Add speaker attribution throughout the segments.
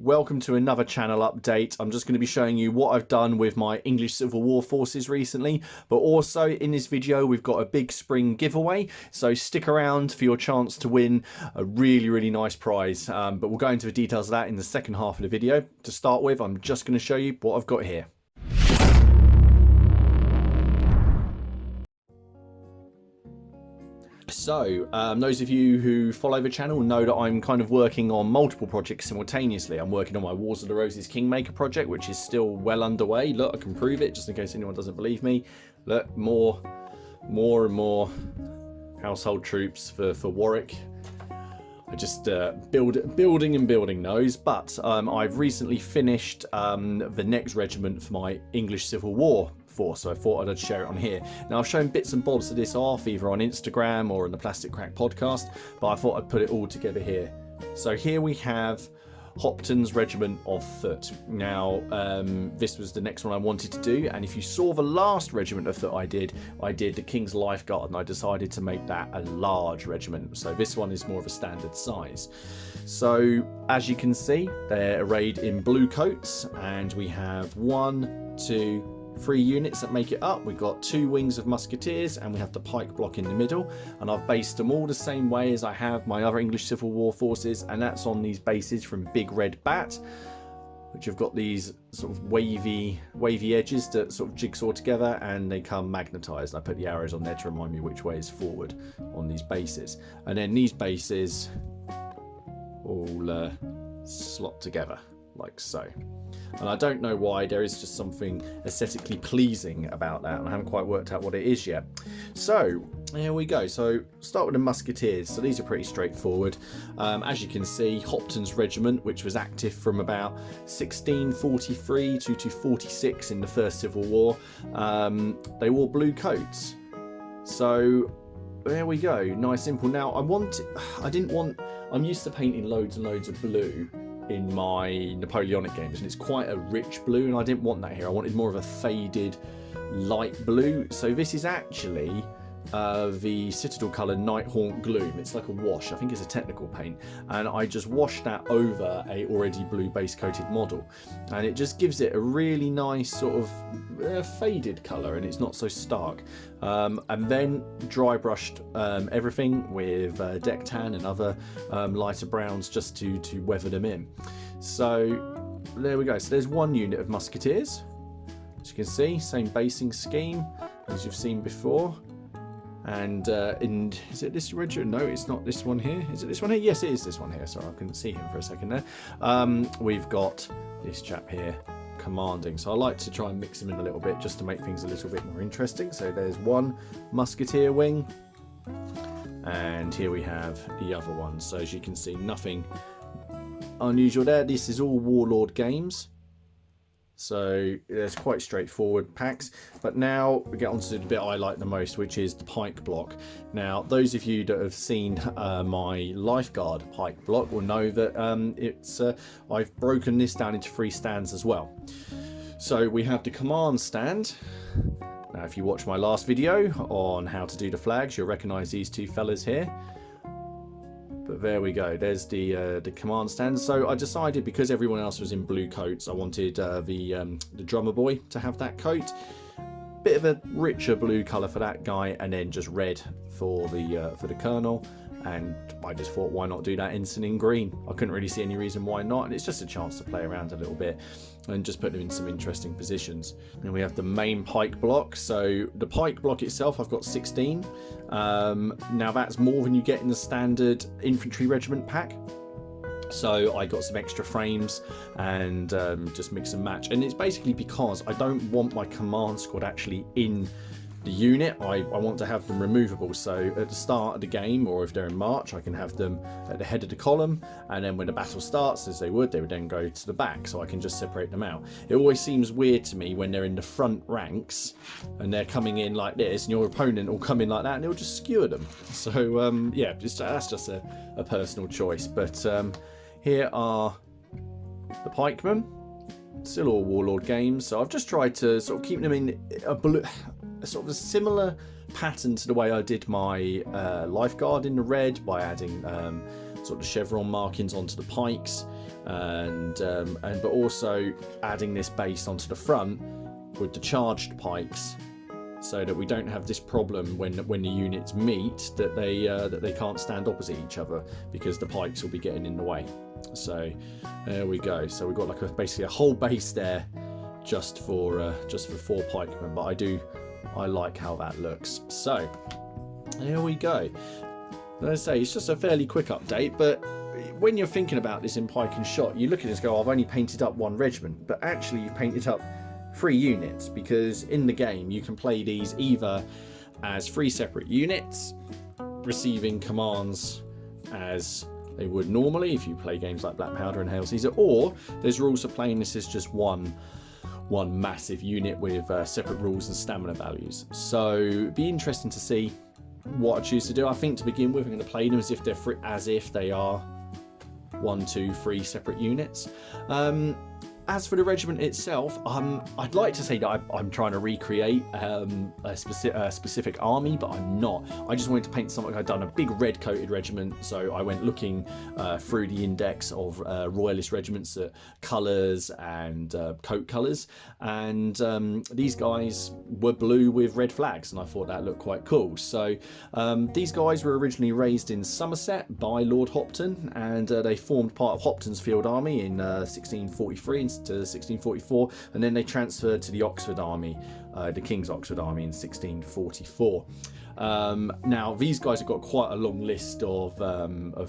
Speaker 1: welcome to another channel update. I'm just going to be showing you what I've done with my English Civil War forces recently, but also in this video we've got a big spring giveaway, so stick around for your chance to win a really nice prize, but we'll go into the details of that in the second half of the video. To start with, I'm just going to show you what I've got here. So, those of you who follow the channel know that I'm kind of working on multiple projects simultaneously. I'm working on my Wars of the Roses Kingmaker project, which is still well underway. Look, I can prove it, just in case anyone doesn't believe me. Look, more and more household troops for Warwick. I just building those, but I've recently finished the next regiment for my English Civil War force, so I thought I'd share it on here. Now, I've shown bits and bobs of this off either on Instagram or on the Plastic Crack podcast, but I thought I'd put it all together here. So here we have Hopton's Regiment of Foot. Now, this was the next one I wanted to do, and if you saw the last Regiment of Foot I did the King's Lifeguard, and I decided to make that a large regiment. So this one is more of a standard size. So as you can see, they're arrayed in blue coats, and we have 1, 2, 3 units that make it up. We've got 2 wings of musketeers, and we have the pike block in the middle, and I've based them all the same way as I have my other English Civil War forces, and that's on these bases from Big Red Bat, which have got these sort of wavy edges that sort of jigsaw together, and they come magnetized. I put the arrows on there to remind me which way is forward on these bases, and then these bases all slot together like so. And I don't know why, there is just something aesthetically pleasing about that, and I haven't quite worked out what it is yet. So here we go. So start with the musketeers. So these are pretty straightforward. As you can see, Hopton's regiment, which was active from about 1643 to 46 in the First Civil War, they wore blue coats. So there we go, nice simple. Now I'm used to painting loads and loads of blue in my Napoleonic games, and it's quite a rich blue, and I didn't want that here. I wanted more of a faded light blue. So this is actually the Citadel colour Nighthawk Gloom. It's like a wash, I think it's a technical paint, and I just washed that over a already blue base coated model, and it just gives it a really nice sort of faded colour, and it's not so stark. And then dry brushed everything with deck tan and other lighter browns just to weather them in. So there we go. So there's 1 unit of musketeers, as you can see, same basing scheme as you've seen before. And is it this regiment? No, it's not this one here. Is it this one here? Yes, it is this one here. Sorry, I couldn't see him for a second there. We've got this chap here commanding. So I like to try and mix them in a little bit just to make things a little bit more interesting. So there's 1 musketeer wing, and here we have the other one. So as you can see, nothing unusual there. This is all Warlord games, so it's quite straightforward packs. But now we get on to the bit I like the most, which is the pike block. Now, those of you that have seen my Lifeguard pike block will know that I've broken this down into 3 stands as well. So we have the command stand. Now, if you watch my last video on how to do the flags, you'll recognise these 2 fellas here. But there we go, there's the command stand. So I decided, because everyone else was in blue coats, I wanted the drummer boy to have that coat. Bit of a richer blue colour for that guy, and then just red for the colonel. And I just thought, why not do that instant in green? I couldn't really see any reason why not, and it's just a chance to play around a little bit and just put them in some interesting positions. And we have the main pike block. So the pike block itself, I've got 16. Now that's more than you get in the standard infantry regiment pack. So I got some extra frames and just mix and match. And it's basically because I don't want my command squad actually in the unit. I want to have them removable, so at the start of the game, or if they're in march, I can have them at the head of the column, and then when the battle starts, as they would then go to the back, so I can just separate them out. It always seems weird to me when they're in the front ranks and they're coming in like this, and your opponent will come in like that and it'll just skewer them. So yeah, that's just a personal choice. But here are the pikemen, still all Warlord games. So I've just tried to sort of keep them in a sort of a similar pattern to the way I did my Lifeguard in the red, by adding sort of chevron markings onto the pikes, and but also adding this base onto the front with the charged pikes, so that we don't have this problem when the units meet, that they can't stand opposite each other, because the pikes will be getting in the way. So there we go. So we've got like basically a whole base there just for 4 pikemen, but I like how that looks. So there we go. As I say, it's just a fairly quick update, but when you're thinking about this in pike and shot, you look at this and go, oh, I've only painted up 1 regiment, but actually you've painted up 3 units, because in the game you can play these either as 3 separate units receiving commands as they would normally if you play games like Black Powder and Hail Caesar, or there's rules for playing this as just one massive unit with separate rules and stamina values. So it'd be interesting to see what I choose to do. I think to begin with I'm going to play them as if they are 1, 2, 3 separate units. As for the regiment itself, I'd like to say that I'm trying to recreate a specific army, but I'm not. I just wanted to paint something. I'd done a big red coated regiment, so I went looking through the index of royalist regiments at colours and coat colours, and these guys were blue with red flags, and I thought that looked quite cool. So these guys were originally raised in Somerset by Lord Hopton, and they formed part of Hopton's field army in 1643 to 1644, and then they transferred to the Oxford Army, the King's Oxford Army, in 1644. Now these guys have got quite a long list of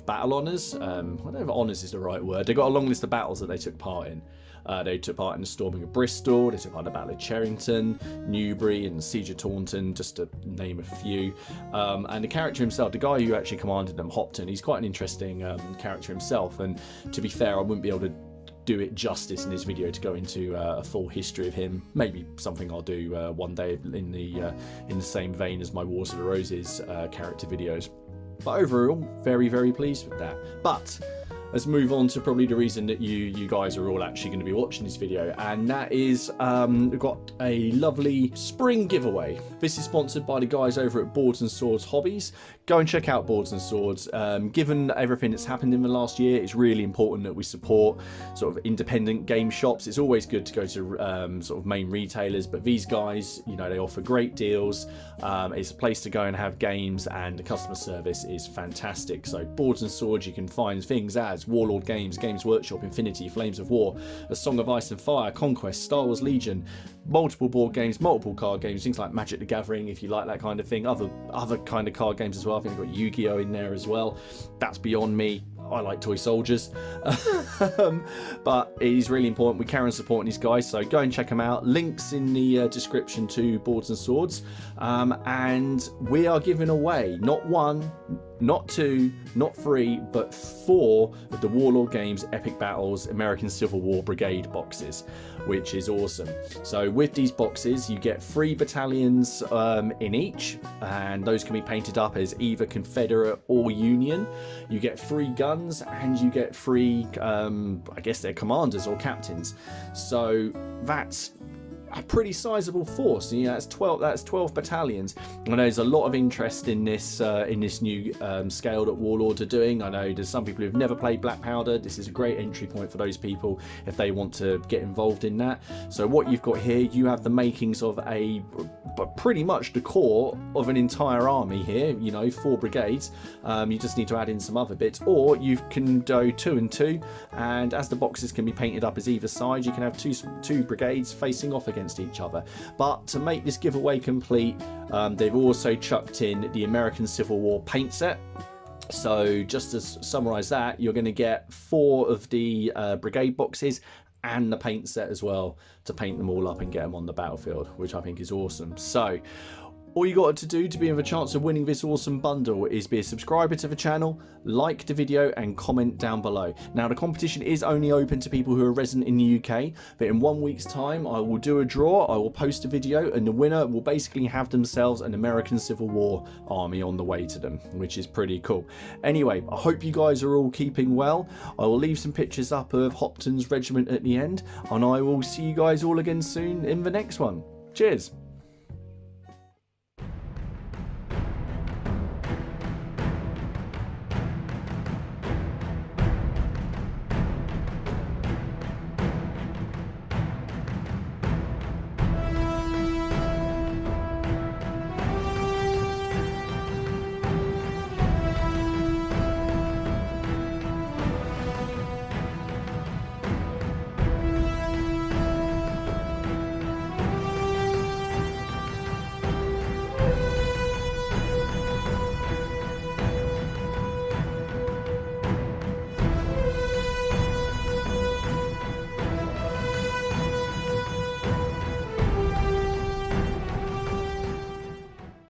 Speaker 1: battle honours. I don't know if honours is the right word. They've got a long list of battles that they took part in. They took part in the storming of Bristol, they took part in the Battle of Cherrington, Newbury and the Siege of Taunton, just to name a few. And the character himself, the guy who actually commanded them, Hopton, he's quite an interesting character himself, and to be fair, I wouldn't be able to do it justice in this video to go into a full history of him. Maybe something I'll do one day in the same vein as my Wars of the Roses character videos. But overall, very, very pleased with that. But let's move on to probably the reason that you guys are all actually going to be watching this video, and that is we've got a lovely spring giveaway. This is sponsored by the guys over at Boards and Swords Hobbies. Go and check out Boards and Swords. Given everything that's happened in the last year, it's really important that we support sort of independent game shops. It's always good to go to sort of main retailers, but these guys, you know, they offer great deals. It's a place to go and have games, and the customer service is fantastic. So Boards and Swords, you can find things as Warlord Games, Games Workshop, Infinity, Flames of War, A Song of Ice and Fire, Conquest, Star Wars Legion, multiple board games, multiple card games, things like Magic the Gathering if you like that kind of thing, other kind of card games as well. I think they've got Yu-Gi-Oh in there as well. That's beyond me. I like toy soldiers. But it is really important we carry on supporting these guys, so go and check them out. Links in the description to Boards and Swords. And we are giving away not 1, not 2, not 3, but 4 of the Warlord Games Epic Battles American Civil War Brigade boxes, which is awesome. So with these boxes you get 3 battalions in each, and those can be painted up as either Confederate or Union. You get 3 guns, and you get 3 I guess they're commanders or captains. So that's a pretty sizable force. You know, that's 12 battalions. I know there's a lot of interest in this new scale that Warlords are doing. I know there's some people who've never played Black Powder. This is a great entry point for those people if they want to get involved in that. So what you've got here, you have the makings of pretty much the core of an entire army here. You know, 4 brigades. You just need to add in some other bits, or you can go 2 and 2, and as the boxes can be painted up as either side, you can have two brigades facing off against each other. But to make this giveaway complete, they've also chucked in the American Civil War paint set. So just to summarize that, you're going to get 4 of the brigade boxes and the paint set as well to paint them all up and get them on the battlefield, which I think is awesome. So all you got to do to be with a chance of winning this awesome bundle is be a subscriber to the channel, like the video, and comment down below. Now, the competition is only open to people who are resident in the UK, but in 1 week's time I will do a draw. I will post a video, and the winner will basically have themselves an American Civil War army on the way to them, which is pretty cool. Anyway, I hope you guys are all keeping well. I will leave some pictures up of Hopton's regiment at the end, and I will see you guys all again soon in the next one. Cheers!